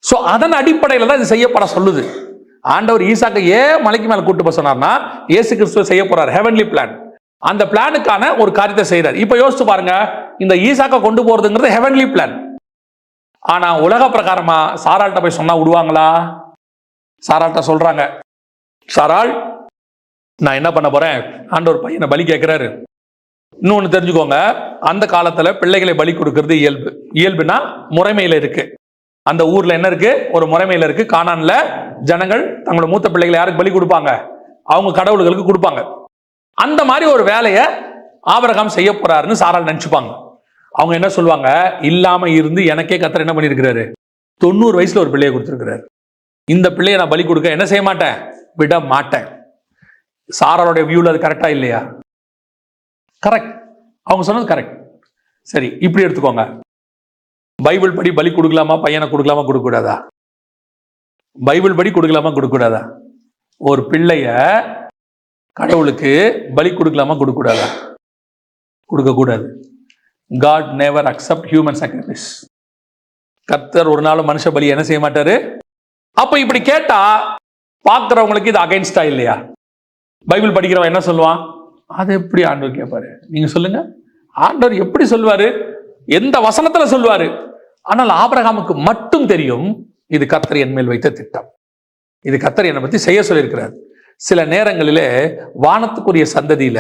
So அதன் அடிப்படையில் தான் இது செய்யப்பட சொல்லுது. ஆண்டவர் ஈசாக்கை ஏன் மலைக்கு மேல கூட்டு போக சொன்னார்னா, இயேசு கிறிஸ்துவ செய்ய போறார், ஹெவன்லி பிளான். அந்த பிளானுக்கான ஒரு காரியத்தை செய்யறார். இப்ப யோசிச்சு பாருங்க, இந்த ஈசாக்கை கொண்டு போறதுங்கிறது ஹெவன்லி பிளான். ஆனா உலக பிரகாரமா சாராள்கிட்ட போய் சொன்னா விடுவாங்களா? சாராள்கிட்ட சொல்றாங்க, சாராள் நான் என்ன பண்ண போறேன், ஆண்டவர் பையனை பலி கேட்கிறாரு. இன்னொன்னு தெரிஞ்சுக்கோங்க, அந்த காலத்துல பிள்ளைகளை பலி கொடுக்கிறது இயல்பு. இயல்புனா முறைமையில இருக்கு. அந்த ஊர்ல என்ன இருக்கு, ஒரு முறைமையில இருக்கு. கானான்ல ஜனங்கள் தங்களோட மூத்த பிள்ளைகளை யாருக்கு பலி கொடுப்பாங்க, அவங்க கடவுள்களுக்கு கொடுப்பாங்க. அந்த மாதிரி ஒரு வேலையை ஆபிரகாம் செய்ய போறாருன்னு சாராள் நினைச்சுப்பாங்க. அவங்க என்ன சொல்லுவாங்க, இல்லாம இருந்து எனக்கே கர்த்தர் என்ன பண்ணிருக்கிறாரு, 90 வயசுல ஒரு பிள்ளையை கொடுத்திருக்கிறாரு. இந்த பிள்ளையை நான் பலி கொடுக்க என்ன செய்ய மாட்டேன், விட மாட்டேன். சாராளுடைய வியூல அது கரெக்டா இல்லையா? கரெக்ட். அவங்க சொன்னது கரெக்ட். சரி, இப்படி எடுத்துக்கோங்க. பைபிள் படி பலி கொடுக்கலாமா, பையனை கொடுக்கலாமா, கொடுக்க கூடாதா? பைபிள் படி கொடுக்கலாமா, கொடுக்க கூடாதா? ஒரு பிள்ளைய கடவுளுக்கு பலி கொடுக்கலாமா, கொடுக்க கூடாதா? கொடுக்க கூடாது. God never accept human sacrifice. கர்த்தர் ஒரு நாள் மனுஷ பலி என்ன செய்ய மாட்டாரு. அப்ப இப்படி கேட்டா பார்க்கிறவங்களுக்கு இது அகைன்ஸ்டா இல்லையா? பைபிள் படிக்கிறவன் என்ன சொல்லுவான், அது எப்படி ஆண்டவர் கேட்பாரு? நீங்க சொல்லுங்க, ஆண்டவர் எப்படி சொல்லுவாரு, எந்த வசனத்துல சொல்லுவாரு? ஆனால் ஆபிரகாமுக்கு மட்டும் தெரியும், இது கர்த்தர் என் மேல் வைத்த திட்டம், இது கர்த்தர் என்னை பத்தி செய்ய சொல்லியிருக்கிறார். சில நேரங்களிலே வானத்துக்குரிய சந்ததியில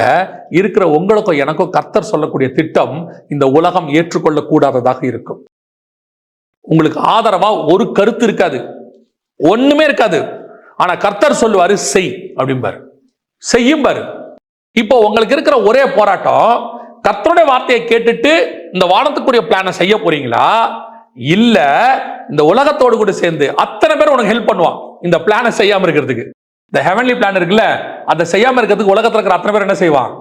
இருக்கிற உங்களுக்கும் எனக்கும் கர்த்தர் சொல்லக்கூடிய திட்டம் இந்த உலகம் ஏற்றுக்கொள்ள கூடாததாக இருக்கும். உங்களுக்கு ஆதரவா ஒரு கருத்து இருக்காது, ஒண்ணுமே இருக்காது. ஆனா கர்த்தர் சொல்லுவாரு, செய் அப்படிம்பாரு, செய்யும் பாரு. இப்போ உங்களுக்கு இருக்கிற ஒரே போராட்டம், கர்த்தருடைய வார்த்தையை கேட்டுட்டு இந்த வானத்துக்குரிய பிளானை செய்ய போறீங்களா, இல்ல இந்த உலகத்தோடு கூட சேர்ந்து அத்தனை பேர் உனக்கு ஹெல்ப் பண்ணுவான் இந்த பிளானை செய்யாம இருக்கிறதுக்கு. இந்த ஹெவன்லி பிளான் இருக்குல்ல, அதை செய்யாம இருக்கிறதுக்கு உலகத்துல இருக்கிற அத்தனை பேர் என்ன செய்வான்,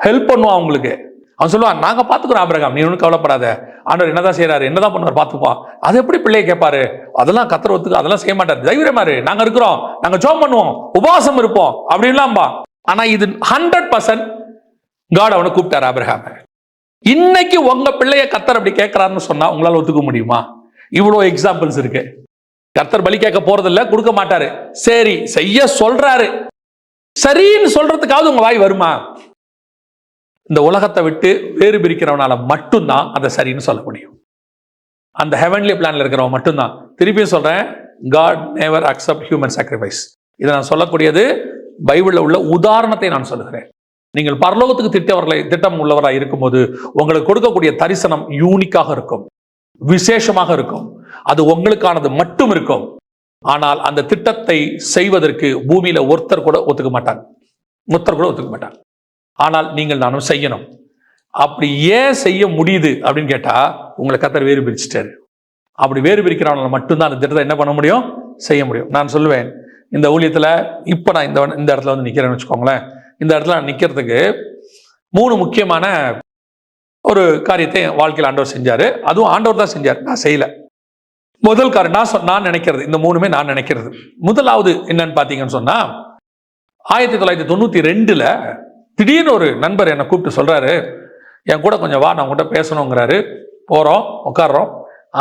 ஹெல்ப் பண்ணுவான் உங்களுக்கு. அவன் சொல்லுவான், நாங்க பாத்துக்கிறோம் ஆபிரகாம், நீ ஒன்றும் கவலைப்படாத, ஆண்டவர் என்னதான் செய்யறாரு, என்னதான் பண்ணுவார் பார்த்துப்பான். அது எப்படி பிள்ளையை கேட்பாரு, அதெல்லாம் கர்த்தர் ஒத்துக்கு அதெல்லாம் செய்ய மாட்டாரு, தைரியமாரு, நாங்க இருக்கிறோம், நாங்க ஜெபம் பண்ணுவோம், உபவாசம் இருப்போம் அப்படின்லாம்பா. ஆனா இது 100% காட் அவனை கூப்பிட்டாரு ஆபிரகாம். இன்னைக்கு உங்க பிள்ளைய கர்த்தர் அப்படி கேட்கிறாருன்னு சொன்னா உங்களால ஒத்துக்க முடியுமா? இவ்வளவு எக்ஸாம்பிள்ஸ் இருக்கு. கர்த்தர் பலி கேட்க போறதில்ல, கொடுக்க மாட்டாரு, சரி செய்ய சொல்றாரு, சரின்னு சொல்றதுக்காவது உங்க வாய் வருமா? இந்த உலகத்தை விட்டு வேறு பிரிக்கிறவனால மட்டும்தான் அதை சரின்னு சொல்ல முடியும். அந்த ஹெவன்லி பிளான்ல இருக்கிறவன் மட்டும்தான். திருப்பியும் சொல்றேன், God never accept human sacrifice. இதை நான் சொல்லக்கூடியது பைபிள்ல உள்ள உதாரணத்தை நான் சொல்லுகிறேன். நீங்கள் பரலோகத்துக்கு திட்டம் உள்ளவராக இருக்கும்போது உங்களுக்கு கொடுக்கக்கூடிய தரிசனம் யூனிக்காக இருக்கும், விசேஷமாக இருக்கும், அது உங்களுக்கானது மட்டும் இருக்கும். ஆனால் அந்த திட்டத்தை செய்வதற்கு பூமியில ஒருத்தர் கூட ஒத்துக்க மாட்டாங்க. ஆனால் நீங்கள் நானும் செய்யணும். அப்படி ஏன் செய்ய முடியுது அப்படின்னு கேட்டா, உங்களை கர்த்தர் வேறு பிரிச்சுட்டாரு. அப்படி வேறு பிரிக்கிறவனால மட்டும்தான் அந்த திட்டத்தை என்ன பண்ண முடியும், செய்ய முடியும். நான் சொல்லுவேன், இந்த ஊழியத்துல இப்ப நான் இந்த இடத்துல வந்து நிக்கிறேன்னு வச்சுக்கோங்களேன். இந்த இடத்துல நான் நிக்கிறதுக்கு 3 முக்கியமான ஒரு காரியத்தை வாழ்க்கையில் ஆண்டவர் செஞ்சாரு. அதுவும் ஆண்டவர் தான் செஞ்சார், நான் செய்யல. முதல் காரியம் நான் நினைக்கிறது, இந்த 3மே நான் நினைக்கிறது. முதலாவது என்னன்னு பாத்தீங்கன்னு சொன்னா, 1992 திடீர்னு ஒரு நண்பர் என்னை கூப்பிட்டு சொல்றாரு, என் கூட கொஞ்சம் வா, நான் உங்கள்கிட்ட பேசணுங்கிறாரு. போறோம், உட்காடுறோம்,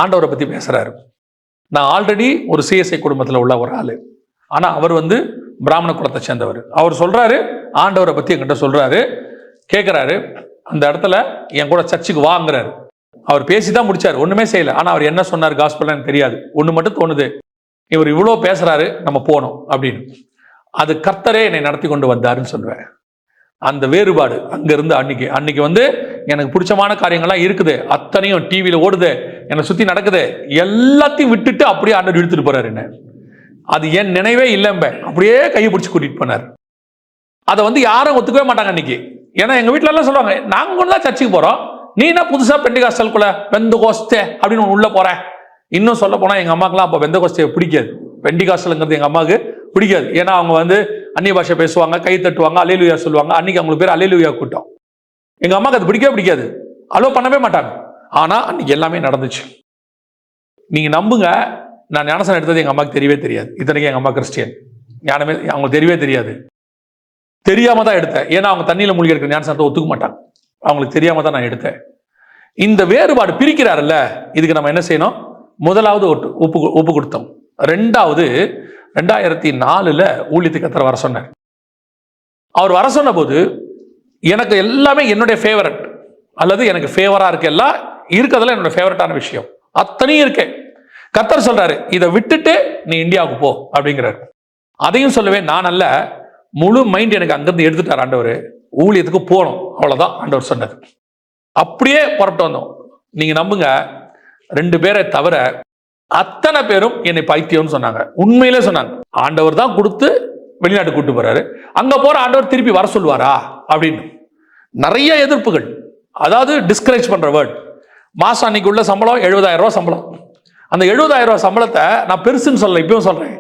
ஆண்டவரை பத்தி பேசுறாரு. நான் ஆல்ரெடி ஒரு சிஎஸ்ஐ குடும்பத்தில் உள்ள ஒரு ஆளு, ஆனா அவர் வந்து பிராமண குலத்தை சேர்ந்தவர். அவர் சொல்றாரு, ஆண்டவரை பத்தி என்கிட்ட சொல்றாரு, கேட்கிறாரு. அந்த இடத்துல என் கூட சர்ச்சுக்கு வாங்குறாரு. அவர் பேசிதான் முடிச்சாரு, ஒண்ணுமே செய்யல. ஆனா அவர் என்ன சொன்னார் காஸ்பல் எனக்கு தெரியாது. ஒண்ணு மட்டும் தோணுது, இவர் இவ்வளவு பேசுறாரு, நம்ம போனோம் அப்படின்னு. அது கர்த்தரே என்னை நடத்தி கொண்டு வந்தாருன்னு சொல்லுவேன். அந்த வேறுபாடு அங்க இருந்து அன்னைக்கு வந்து எனக்கு பிடிச்சமான காரியங்கள்லாம் இருக்குது, அத்தனையும் டிவியில ஓடுது, என்னை சுத்தி நடக்குது, எல்லாத்தையும் விட்டுட்டு அப்படியே ஆண்டவர் இழுத்துட்டு போறாரு என்ன. அது என் நினைவே இல்லைம்ப, அப்படியே கையை பிடிச்சி கூட்டிட்டு போனார். அதை வந்து யாரும் ஒத்துக்கவே மாட்டாங்க அன்னைக்கு. ஏன்னா எங்க வீட்டுல எல்லாம் சொல்லுவாங்க, நாங்க கொண்டு தான் சர்ச்சுக்கு போறோம், நீ என்ன புதுசா பெண்டிகாஸ்டலுக்குள்ள பெந்தகோஸ்தே அப்படின்னு உள்ள போற. இன்னும் சொல்ல போனா எங்க அம்மாக்கெல்லாம் அப்ப பெந்தகோஸ்தே பிடிக்காது, பெண்டிகாஸ்டலுங்கிறது எங்க அம்மாவுக்கு பிடிக்காது. ஏன்னா அவங்க வந்து அந்நிய பாஷை பேசுவாங்க, கை தட்டுவாங்க, அல்லேலூயா சொல்லுவாங்க. அன்னைக்கு அவங்களுக்கு பேர் அல்லேலூயா கூட்டம். எங்க அம்மாவுக்கு அது பிடிக்காது, அலோ பண்ணவே மாட்டாங்க. ஆனா அன்னைக்கு எல்லாமே நடந்துச்சு. நீங்க நம்புங்க, நான் ஞானஸ்நானம் எடுத்தது எங்க அம்மாவுக்கு தெரியவே தெரியாது. இத்தனைக்கு எங்க அம்மா கிறிஸ்டியன், ஞானமே அவங்களுக்கு தெரியவே தெரியாது. தெரியாம தான் எடுத்தேன். ஏன்னா அவங்க தண்ணியில மூழ்கி இருக்கிற ஞானஸ்நானத்தை ஒத்துக்க மாட்டாங்க, அவங்களுக்கு தெரியாம தான் நான் எடுத்தேன். இந்த வேறுபாடு பிரிக்கிறாருல்ல, இதுக்கு நம்ம என்ன செய்யணும்? முதலாவது ஒப்பு கொடுத்தோம். ரெண்டாவது 2004 ஊழியத்துக்கு கர்த்தர் வர சொன்னார். அவர் வர சொன்ன போது எனக்கு எல்லாமே என்னுடைய ஃபேவரட் அல்லது எனக்கு ஃபேவரா இருக்கு, எல்லாம் இருக்கிறதுல என்னோட ஃபேவரட்டான விஷயம் அத்தனையும் இருக்கேன். கர்த்தர் சொல்றாரு, இதை விட்டுட்டு நீ இந்தியாவுக்கு போ அப்படிங்கிறாரு. அதையும் சொல்லவே நான் அல்ல, முழு மைண்ட் எனக்கு அங்கிருந்து எடுத்துட்டார் ஆண்டவர், ஊழியத்துக்கு போகணும், அவ்வளவுதான் ஆண்டவர் சொன்னது. அப்படியே புறப்பட்டு வந்தோம். நீங்க நம்புங்க, 2 பேரை தவிர அத்தனை பேரும் என்னை பைத்தியம்னு சொன்னாங்க. உண்மையிலே சொன்னாங்க. ஆண்டவர் தான் கொடுத்து வெளிநாட்டு கூட்டு போறாரு, அங்க போற ஆண்டவர் திருப்பி வர சொல்லுவாரா அப்படின்னு நிறைய எதிர்ப்புகள். அதாவது டிஸ்கரேஜ் பண்ற வேர்ட். மாசம் அன்னைக்கு உள்ள சம்பளம் 70,000 ரூபாய் சம்பளம். அந்த 70,000 ரூபாய் சம்பளத்தை நான் பெருசுன்னு சொல்ல, இப்பயும் சொல்றேன்.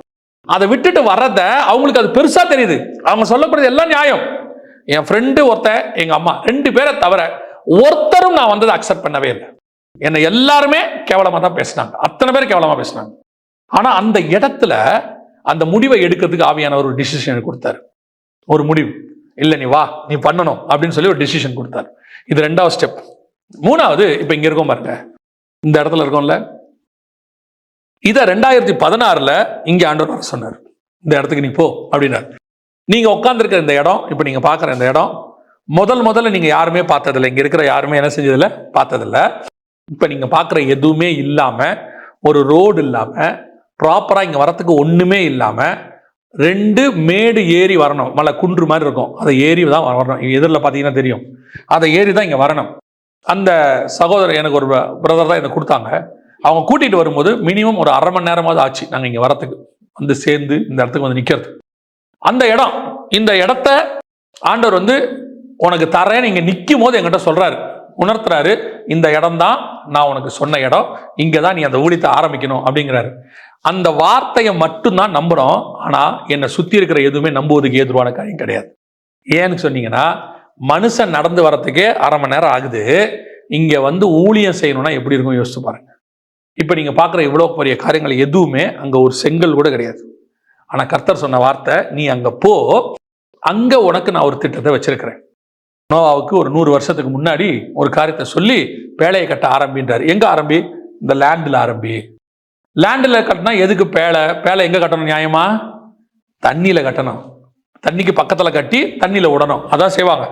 அதை விட்டுட்டு வர்றத அவங்களுக்கு அது பெருசா தெரியுது. அவங்க சொல்லப்படுறது எல்லாம் நியாயம். என் ஃப்ரெண்டு ஒருத்தன், எங்க அம்மா, 2 பேரை தவிர ஒருத்தரும் நான் வந்ததை அக்செப்ட் பண்ணவே இல்லை. என்னை எல்லாருமே கேவலமா தான் பேசினாங்க, அத்தனை பேர் கேவலமா பேசினாங்க. ஆனா அந்த இடத்துல அந்த முடிவை எடுக்கிறதுக்கு ஆவியானவர் ஒரு டிசிஷன் கொடுத்தாரு. ஒரு முடிவு, இல்லை நீ வா, நீ பண்ணணும் அப்படின்னு சொல்லி ஒரு டிசிஷன் கொடுத்தாரு. இது 2வது ஸ்டெப். 3வது, இப்ப இங்க இருக்கோம் பாருங்க, இந்த இடத்துல இருக்கோம்ல, இத 2016 இங்க ஆண்டவர் வர சொன்னார். இந்த இடத்துக்கு நீ போ அப்படின்னாரு. நீங்க உட்கார்ந்துருக்கிற இந்த இடம், இப்ப நீங்க பாக்குற இந்த இடம், முதல்ல நீங்க யாருமே பார்த்ததில்லை. இங்க இருக்கிற யாருமே என்ன செஞ்சதில்லை, பார்த்ததில்லை. இப்ப நீங்க பாக்குற எதுவுமே இல்லாம, ஒரு ரோடு இல்லாம, ப்ராப்பரா இங்க வரத்துக்கு ஒண்ணுமே இல்லாம, 2 மேடு ஏறி வரணும். மலை குன்று மாதிரி இருக்கும், அதை ஏறி தான் வரணும். எதிரில் பார்த்தீங்கன்னா தெரியும், அதை ஏறி தான் இங்க வரணும். அந்த சகோதரர், எனக்கு ஒரு பிரதர் தான் இதை கொடுத்தாங்க. அவங்க கூட்டிட்டு வரும்போது மினிமம் ஒரு 1/2 மணி நேரமாவது ஆச்சு நாங்க இங்க வரத்துக்கு, வந்து சேர்ந்து இந்த இடத்துக்கு வந்து நிக்கிறது. அந்த இடம், இந்த இடத்த ஆண்டவர் வந்து உனக்கு தரேன்னு இங்க நிற்கும் போது என்கிட்ட சொல்றாரு, உணர்த்துறாரு, இந்த இடம் தான் நான் உனக்கு சொன்ன இடம், இங்கதான் நீ அந்த ஊழியத்தை ஆரம்பிக்கணும் அப்படிங்கிறாரு. அந்த வார்த்தையை மட்டும்தான் நம்புறோம். ஆனா என்னை சுத்தி இருக்கிற எதுவுமே நம்புவதுக்கு ஏதுவான காரியம் கிடையாது. ஏன்னு சொன்னீங்கன்னா, மனுஷன் நடந்து வரத்துக்கே 1/2 மணி நேரம் ஆகுது. இங்க வந்து ஊழியம் செய்யணும்னா எப்படி இருக்கும் யோசிச்சு பாருங்க. இப்ப நீங்க பாக்குற இவ்வளவு பெரிய காரியங்கள் எதுவுமே அங்க ஒரு செங்கல் கூட கிடையாது. ஆனா கர்த்தர் சொன்ன வார்த்தை, நீ அங்க போ, அங்க உனக்கு நான் ஒரு திட்டத்தை வச்சிருக்கிறேன். நோவாவுக்கு ஒரு 100 வருஷத்துக்கு முன்னாடி ஒரு காரியத்தை சொல்லி பேழையை கட்ட ஆரம்பின்றார். எங்க ஆரம்பி? இந்த லேண்டில் ஆரம்பி. லேண்டில் கட்டினா எதுக்கு பேழை எங்க கட்டணும்? நியாயமா தண்ணியில கட்டணும். தண்ணிக்கு பக்கத்துல கட்டி தண்ணியில விடணும், அதான் செய்வாங்க.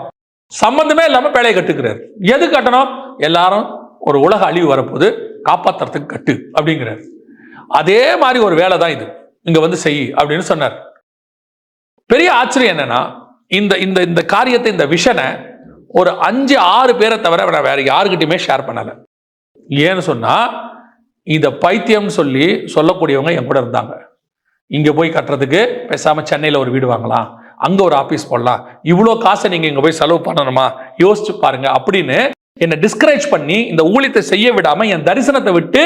சம்பந்தமே இல்லாம பேழையை கட்டுக்கிறார். எது கட்டணும்? எல்லாரும் ஒரு உலக அழிவு வரப்போது, காப்பாத்துறதுக்கு கட்டு அப்படிங்கிறார். அதே மாதிரி ஒரு வேலை தான் இது, இங்க வந்து செய் அப்படின்னு சொன்னார். பெரிய ஆச்சரியம் என்னன்னா, இந்த இந்த இந்த காரியத்தை, இந்த விஷனை ஒரு 5-6 பேரை தவிர வேற யாருக்கிட்டையுமே ஷேர் பண்ணல. ஏன்னு சொன்னா, இத பைத்தியம் சொல்லக்கூடியவங்க என் கூட இருந்தாங்க. இங்க போய் கட்டுறதுக்கு பேசாம சென்னையில ஒரு வீடு வாங்கலாம், அங்க ஒரு ஆபீஸ் போடலாம், இவ்வளோ காசை நீங்க இங்க போய் செலவு பண்ணணுமா, யோசிச்சு பாருங்க அப்படின்னு என்னை டிஸ்கரேஜ் பண்ணி இந்த ஊழியத்தை செய்ய விடாம என் தரிசனத்தை விட்டு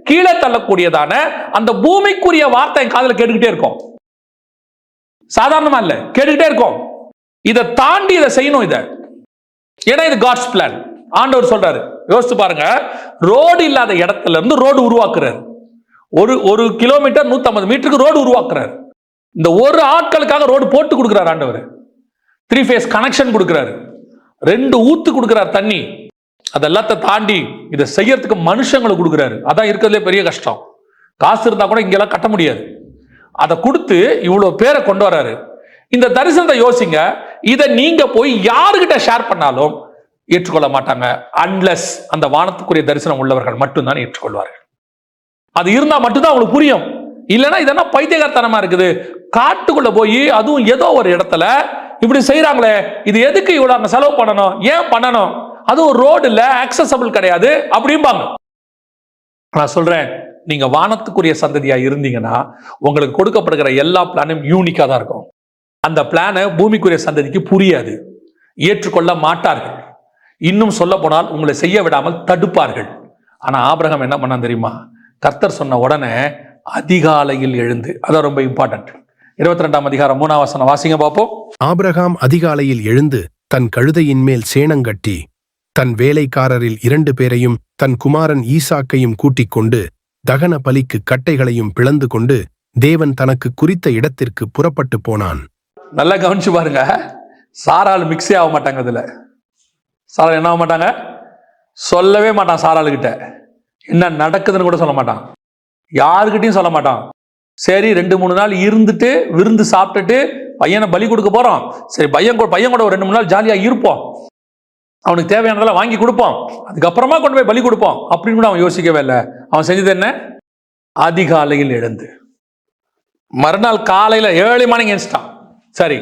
கீழே தள்ளக்கூடியதான அந்த பூமிக்குரிய வார்த்தை என் காதுல கேட்டுக்கிட்டே இருக்கும். சாதாரணமா இல்ல, கேட்டுக்கிட்டே இருக்கும். இதை தாண்டி இதை செய்யணும். ஏன்னா இது காட்ஸ் பிளான். ஆண்டவர் சொல்றாரு, யோசிச்சு பாருங்க, ரோடு இல்லாத இடத்துல இருந்து ரோடு உருவாக்குறாரு. ஒரு கிலோமீட்டர் 150 மீட்டருக்கு ரோடு உருவாக்குறாரு. இந்த ஒரு ஆட்களுக்காக ரோடு போட்டு கொடுக்கிறார் ஆண்டவர். 3 ஃபேஸ் கனெக்ஷன் கொடுக்கிறாரு, 2 ஊத்து கொடுக்கிறார் தண்ணி. அதெல்லாத்த தாண்டி இதை செய்யறதுக்கு மனுஷங்களை கொடுக்கிறாரு. அதான் இருக்கிறதுலே பெரிய கஷ்டம். காசு இருந்தா கூட இங்கெல்லாம் கட்ட முடியாது. அதை கொடுத்து இவ்வளவு பேரை கொண்டு வராரு. இந்த தரிசனத்தை யோசிங்க. இதை நீங்க போய் யாருகிட்ட ஷேர் பண்ணாலும் ஏற்றுக்கொள்ள மாட்டாங்க. அன்லெஸ் அந்த வானத்துக்குரிய தரிசனம் உள்ளவர்கள் மட்டும்தான் ஏற்றுக்கொள்வார்கள். அது இருந்தா மட்டும்தான் அவங்களுக்கு புரியும். இல்லைன்னா இதெல்லாம் பைத்தியகாரத்தனமா இருக்குது. காட்டுக்குள்ள போய் அதுவும் ஏதோ ஒரு இடத்துல இப்படி செய்யறாங்களே, இது எதுக்கு இவ்வளவு அங்க செலவு பண்ணணும், ஏன் பண்ணணும், அதுவும் ரோடு இல்ல, ஆக்சசபிள் கிடையாது அப்படிம்பாங்க. நான் சொல்றேன், நீங்க வானத்துக்குரிய சந்ததியா இருந்தீங்கன்னா உங்களுக்கு கொடுக்கப்படுகிற எல்லா பிளானும் யூனிக்கா தான் இருக்கும். அந்த பிளானை பூமிக்குரிய சந்ததிக்கு புரியாது, ஏற்றுக்கொள்ள மாட்டார்கள். இன்னும் சொல்ல போனால் உங்களை செய்ய விடாமல் தடுப்பார்கள். ஆனா ஆபிரகாம் என்ன பண்ணா தெரியுமா? கர்த்தர் சொன்ன உடனே அதிகாலையில் எழுந்து, அதான் ரொம்ப இம்பார்ட்டன்ட். 22ஆம் அதிகாரம் 3ஆம் வசனம் வாசிங்க பார்ப்போம். ஆபிரகாம் அதிகாலையில் எழுந்து தன் கழுதையின் மேல் சேணங்கட்டி தன் வேலைக்காரரில் 2 பேரையும் தன் குமாரன் ஈசாக்கையும் கூட்டிக் கொண்டு தகன பலிக்கு கட்டைகளையும் பிளந்து கொண்டு தேவன் தனக்கு குறித்த இடத்திற்கு புறப்பட்டு போனான். நல்லா கவனிச்சு பாருங்க, சாரால் மிக்ஸே ஆக மாட்டாங்க. அதுல சாரால் என்ன ஆக மாட்டாங்க, சொல்லவே மாட்டான். சாராளுக்கிட்ட என்ன நடக்குதுன்னு கூட சொல்ல மாட்டான், யாருக்கிட்டையும் சொல்ல மாட்டான். சரி 2-3 நாள் இருந்துட்டு விருந்து சாப்பிட்டுட்டு பையனை பலி கொடுக்க போறோம். சரி பையன் கூட ஒரு 2-3 நாள் ஜாலியா இருப்போம், அவனுக்கு தேவையானதெல்லாம் வாங்கி கொடுப்போம், அதுக்கப்புறமா கொண்டு போய் பலி கொடுப்போம் அப்படின்னு கூட அவன் யோசிக்கவே இல்லை. அவன் செஞ்சது என்ன? அதிகாலையில் எழுந்து மறுநாள் காலையில ஏர்லி மார்னிங் எழுந்துட்டான். சரி,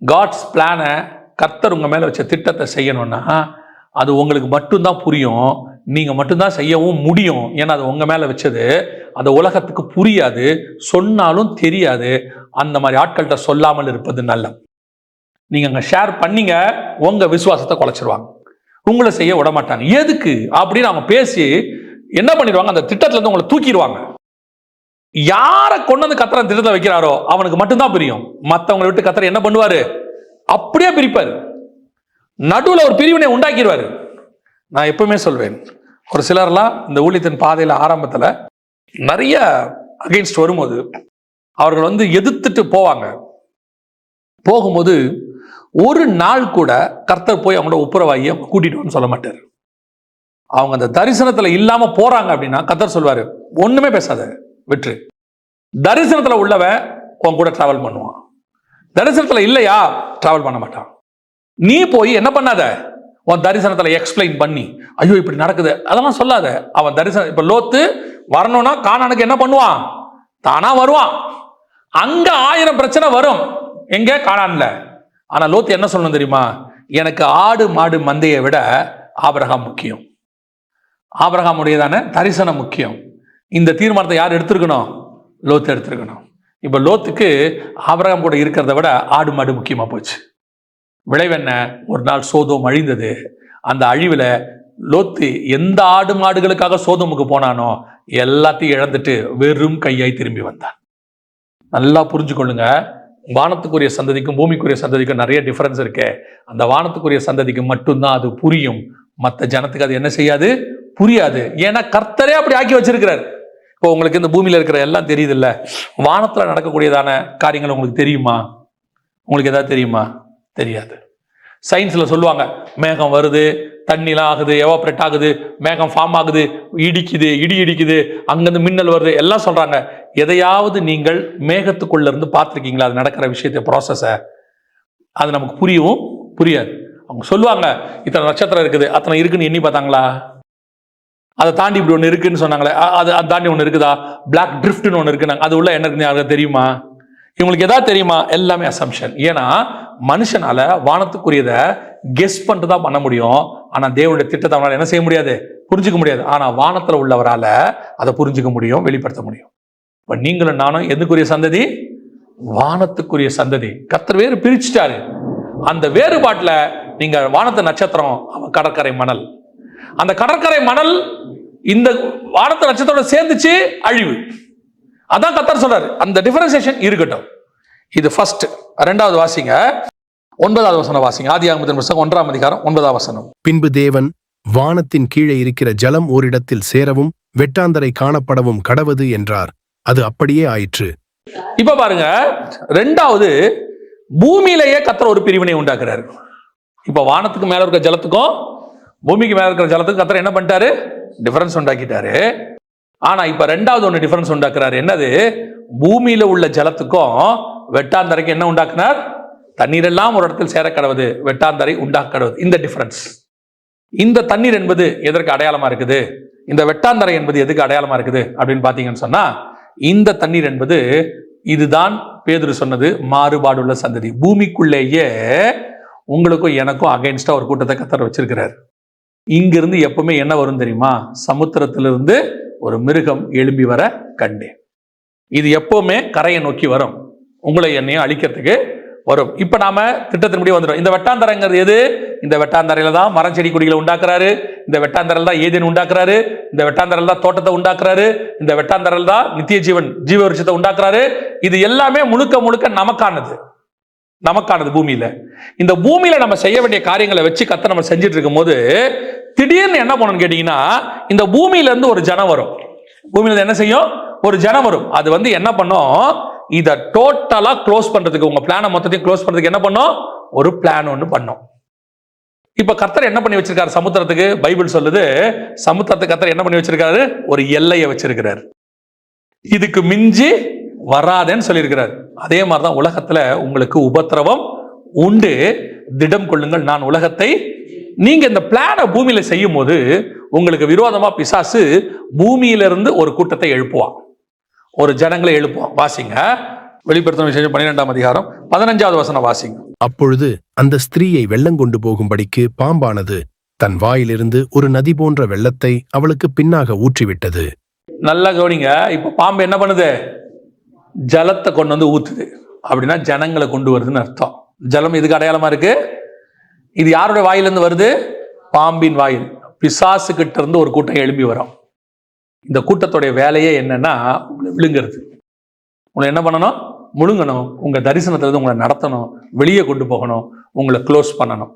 காட்ஸ் பிளானை, கர்த்தர் உங்க மேல வச்ச திட்டத்தை செய்யணும்னா அது உங்களுக்கு மட்டும்தான் புரியும், நீங்க மட்டும்தான் செய்யவும் முடியும். ஏன்னா அது உங்க மேல வச்சது, அது உலகத்துக்கு புரியாது, சொன்னாலும் தெரியாது. அந்த மாதிரி ஆட்கள்கிட்ட சொல்லாமல் இருப்பது நல்லது. நீங்க அங்க ஷேர் பண்ணீங்க, உங்க விசுவாசத்தை குலைச்சிருவாங்க, உங்களை செய்ய விட மாட்டாங்க. எதுக்கு அப்படின்னு அவங்க பேசி என்ன பண்ணிடுவாங்க, அந்த திட்டத்துல இருந்து உங்களை தூக்கிடுவாங்க. யாரை கொண்டு வந்து கத்தரை திட்டத்தை வைக்கிறாரோ அவனுக்கு மட்டும்தான் பிரியும். மற்றவங்களை விட்டு கத்தரை என்ன பண்ணுவாரு? அப்படியே பிரிப்பாரு, நடுவில் ஒரு பிரிவினை உண்டாக்கிடுவாரு. நான் எப்பவுமே சொல்வேன், ஒரு சிலர்லாம் இந்த ஊழியத்தின் பாதையில் ஆரம்பத்தில் நிறைய அகைன்ஸ்ட் வரும்போது அவர்கள் எதிர்த்துட்டு போவாங்க. போகும்போது ஒரு நாள் கூட கர்த்தர் போய் அவங்களோட ஒப்புரவாகிய கூட்டிட்டு சொல்ல மாட்டார். அவங்க அந்த தரிசனத்துல இல்லாம போறாங்க அப்படின்னா கர்த்தர் சொல்வாரு, ஒண்ணுமே பேசாத, விட்டு. தரிசனத்துல உள்ளவன் உன் கூட டிராவல் பண்ணுவான், தரிசனத்துல இல்லையா டிராவல் பண்ண மாட்டான். நீ போய் என்ன பண்ணாத, உன் தரிசனத்துல எக்ஸ்பிளைன் பண்ணி ஐயோ இப்படி நடக்குது அதெல்லாம் சொல்லாத. அவன் தரிசனம், இப்ப லோத்து வரணும்னா கானானுக்கு என்ன பண்ணுவான்? தானா வருவான். அங்க 1000 பிரச்சனை வரும், எங்க? கானான்ல. ஆனா லோத்து என்ன சொல்லணும் தெரியுமா? எனக்கு ஆடு மாடு மந்தையை விட ஆபிரகாம் முக்கியம், ஆபிரகாமுடையதான தரிசனம் முக்கியம். இந்த தீர்மானத்தை யார் எடுத்திருக்கணும்? லோத்து எடுத்திருக்கணும். இப்ப லோத்துக்கு ஆபிரகாம் கூட இருக்கிறத விட ஆடு மாடு முக்கியமா போச்சு. விளைவென்ன? ஒரு நாள் சோதோம் அழிந்தது. அந்த அழிவுல லோத்து எந்த ஆடு மாடுகளுக்காக சோதோமுக்கு போனானோ எல்லாத்தையும் இழந்துட்டு வெறும் கையாய் திரும்பி வந்தான். நல்லா புரிஞ்சுக்கொள்ளுங்க, வானத்துக்குரிய சந்ததிக்கும் பூமிக்குரிய சந்ததிக்கும் நிறைய டிஃபரன்ஸ் இருக்கு. அந்த வானத்துக்குரிய சந்ததிக்கு மட்டும்தான் அது புரியும், மற்ற ஜனத்துக்கு அது என்ன செய்யாது? புரியாது. ஏன்னா கர்த்தரே அப்படி ஆக்கி வச்சிருக்கிறார். இப்போ உங்களுக்கு இந்த பூமியில இருக்கிற எல்லாம் தெரியுது இல்ல, வானத்துல நடக்கக்கூடியதான காரியங்கள் உங்களுக்கு தெரியுமா? உங்களுக்கு ஏதாவது தெரியுமா? தெரியாது. சயின்ஸ்ல சொல்லுவாங்க, மேகம் வருது, தண்ணிலாம் ஆகுது, எவாப்ரேட் ஆகுது, மேகம் ஃபார்ம் ஆகுது, இடிக்குது, இடி இடிக்குது, அங்கிருந்து மின்னல் வருது, எல்லாம் சொல்றாங்க. எதையாவது நீங்கள் மேகத்துக்குள்ள இருந்து பார்த்துருக்கீங்களா? அது நடக்கிற விஷயத்தை, ப்ராசஸ? அது நமக்கு புரியவும் புரியாது. அவங்க சொல்லுவாங்க, இத்தனை நட்சத்திரம் இருக்குது, அத்தனை இருக்குன்னு எண்ணி பார்த்தாங்களா? அதை தாண்டி இப்படி ஒன்று இருக்குன்னு சொன்னாங்களே, அது தாண்டி ஒன்று இருக்குதா? பிளாக் ட்ரிஃப்ட்னு ஒன்று இருக்குனாங்க, அது உள்ள என்ன இருக்குன்னு யாருக்கு தெரியுமா? இவங்களுக்கு எதாவது தெரியுமா? எல்லாமே அசம்ஷன். ஏன்னா மனுஷனால வானத்துக்குரியதை கெஸ் பண்ணிட்டு தான் பண்ண முடியும். ஆனா தேவனுடைய திட்டத்தை அவனால என்ன செய்ய முடியாது? புரிஞ்சுக்க முடியாது. ஆனா வானத்துல உள்ளவரால அதை புரிஞ்சுக்க முடியும், வெளிப்படுத்த முடியும். இப்ப நீங்களும் நானும் எதுக்குரிய சந்ததி? வானத்துக்குரிய சந்ததி. கர்த்தர் வேறு பிரிச்சுட்டாரு. அந்த வேறுபாட்டுல நீங்க வானத்து நட்சத்திரம், கடற்கரை மணல். அந்த கடற்கரை மணல் இந்த வானத்து நட்சத்திரம் சேர்ந்துச்சு, அழிவு. அதான் கர்த்தர் சொல்றாரு. அந்த டிஃபரன்சியேஷன் இருக்கட்டும். இது ஃபர்ஸ்ட். இரண்டாவது வாசிங்க, 9வது வசனம் வாசிங்க. ஆதியாகமத்தின் புத்தகம் 1ஆம் அதிகாரம் 9ஆம் வசனம். பின்பு தேவன், வானத்தின் கீழே இருக்கிற ஜலம் ஓரிடத்தில் சேரவும் வெட்டாந்தரை காணப்படவும் கடவது என்றார். அது அப்படியே ஆயிற்று. இப்ப பாருங்க, ரெண்டாவது பூமியிலேயே கர்த்தர் ஒரு பிரிவினை உண்டாக்குறாரு. இப்ப வானத்துக்கு மேல இருக்கிற ஜலத்துக்கும் பூமிக்கு மேல இருக்கிற ஜலத்துக்கும் கர்த்தர் என்ன பண்ணிட்டாரு? டிஃபரன்ஸ் உண்டாக்கிட்டாரு. ஆனா இப்ப ரெண்டாவது ஒண்ணு டிஃபரன்ஸ் உண்டாக்குறாரு. என்னது? பூமியில உள்ள ஜலத்துக்கும் வெட்டாந்தரைக்கு என்ன உண்டாக்குனார்? தண்ணீர் எல்லாம் ஒரு இடத்தில் சேர கடவுது, வெட்டாந்தரை உண்டாக்க கடவுது. இந்த டிஃபரன்ஸ். இந்த தண்ணீர் என்பது எதற்கு அடையாளமா இருக்குது? இந்த வெட்டாந்தரை என்பது எதுக்கு அடையாளமா இருக்குது அப்படின்னு பாத்தீங்கன்னு சொன்னா, இந்த தண்ணீர் என்பது, இதுதான் பேதுரு சொன்னது, மாறுபாடுள்ள சந்ததி. பூமிக்குள்ளேயே உங்களுக்கும் எனக்கும் அகைன்ஸ்டா ஒரு கூட்டத்தை கர்த்தர் வச்சிருக்கிறார். இங்கிருந்து எப்பவுமே என்ன வரும் தெரியுமா? சமுத்திரத்திலிருந்து ஒரு மிருகம் எழும்பி வர கண்டேன். இது எப்பவுமே கரையை நோக்கி வரும், உங்களை என்னையும் அழிக்கிறதுக்கு வரும். இப்ப நாம திட்டத்தின்படி வந்துடும். இந்த வெட்டாந்தரைங்கிறது எது? இந்த வெட்டாந்தரையில தான் மரம் செடி கொடிகளை உண்டாக்குறாரு, இந்த வெட்டாந்தரையில் தான் ஏதேன் உண்டாக்குறாரு, இந்த வெட்டாந்தரையில் தான் தோட்டத்தை உண்டாக்குறாரு, இந்த வெட்டாந்தரையில் தான் நித்திய ஜீவ விருட்சத்தை உண்டாக்குறாரு. இது எல்லாமே முழுக்க முழுக்க நமக்கானது, நமக்கானது பூமியில. இந்த பூமியில நம்ம செய்ய வேண்டிய காரியங்களை வச்சு கர்த்தர் நம்ம செஞ்சுட்டு இருக்கும் போது திடீர்னு என்ன பண்ணணும்னு கேட்டீங்கன்னா, இந்த பூமியில இருந்து ஒரு ஜனம் வரும். பூமியில என்ன செய்யும்? ஒரு ஜனம் வரும். அது என்ன பண்ணும்? இதை டோட்டலா க்ளோஸ் பண்றதுக்கு, உங்க பிளானை மொத்தத்தையும் க்ளோஸ் பண்றதுக்கு என்ன பண்ணும்? ஒரு பிளான் ஒன்று பண்ணும். இப்ப கர்த்தர் என்ன பண்ணி வச்சிருக்காரு சமுத்திரத்துக்கு? பைபிள் சொல்லுது, சமுத்திரத்துக்கு கர்த்தர் என்ன பண்ணி வச்சிருக்காரு? ஒரு எல்லையை வச்சிருக்கிறார். இதுக்கு மிஞ்சி வராதேன்னு சொல்லியிருக்கிறார். அதே மாதிரிதான் உலகத்துல உங்களுக்கு உபத்திரவம் உண்டு, திடம் கொள்ளுங்கள், நான் உலகத்தை. நீங்க இந்த பிளானை பூமியில செய்யும் போது உங்களுக்கு விரோதமா பிசாசு பூமியிலிருந்து ஒரு கூட்டத்தை எழுப்புவான், ஒரு ஜனங்களை எழுப்புவான். வாசிங்க வெளிப்படுத்தின விசேஷம் 12ஆம் அதிகாரம் 15வது வசனம் வாசிங்க. அப்பொழுது அந்த ஸ்திரீயை வெள்ளங்கொண்டு போகும்படிக்கு பாம்பானது தன் வாயிலிருந்து ஒரு நதி போன்ற வெள்ளத்தை அவளுக்கு பின்னாக ஊற்றிவிட்டது. நல்லா கவனிங்க. இப்ப பாம்பு என்ன பண்ணுது? ஜலத்தை கொண்டு வந்து ஊத்துது. அப்படின்னா ஜனங்களை கொண்டு வருதுன்னு அர்த்தம். ஜலம் இதுக்கு அடையாளமா இருக்கு. இது யாருடைய வாயிலிருந்து வருது? பாம்பின் வாயில். பிசாசு கிட்ட இருந்து ஒரு கூட்டம் எழும்பி வரும். இந்த கூட்டத்துடைய வேலையே என்னன்னா உங்களை விழுங்கிறது. உங்களை என்ன பண்ணணும்? முழுங்கணும். உங்க தரிசனத்துல இருந்து உங்களை நடத்தணும், வெளியே கொண்டு போகணும், உங்களை க்ளோஸ் பண்ணணும்.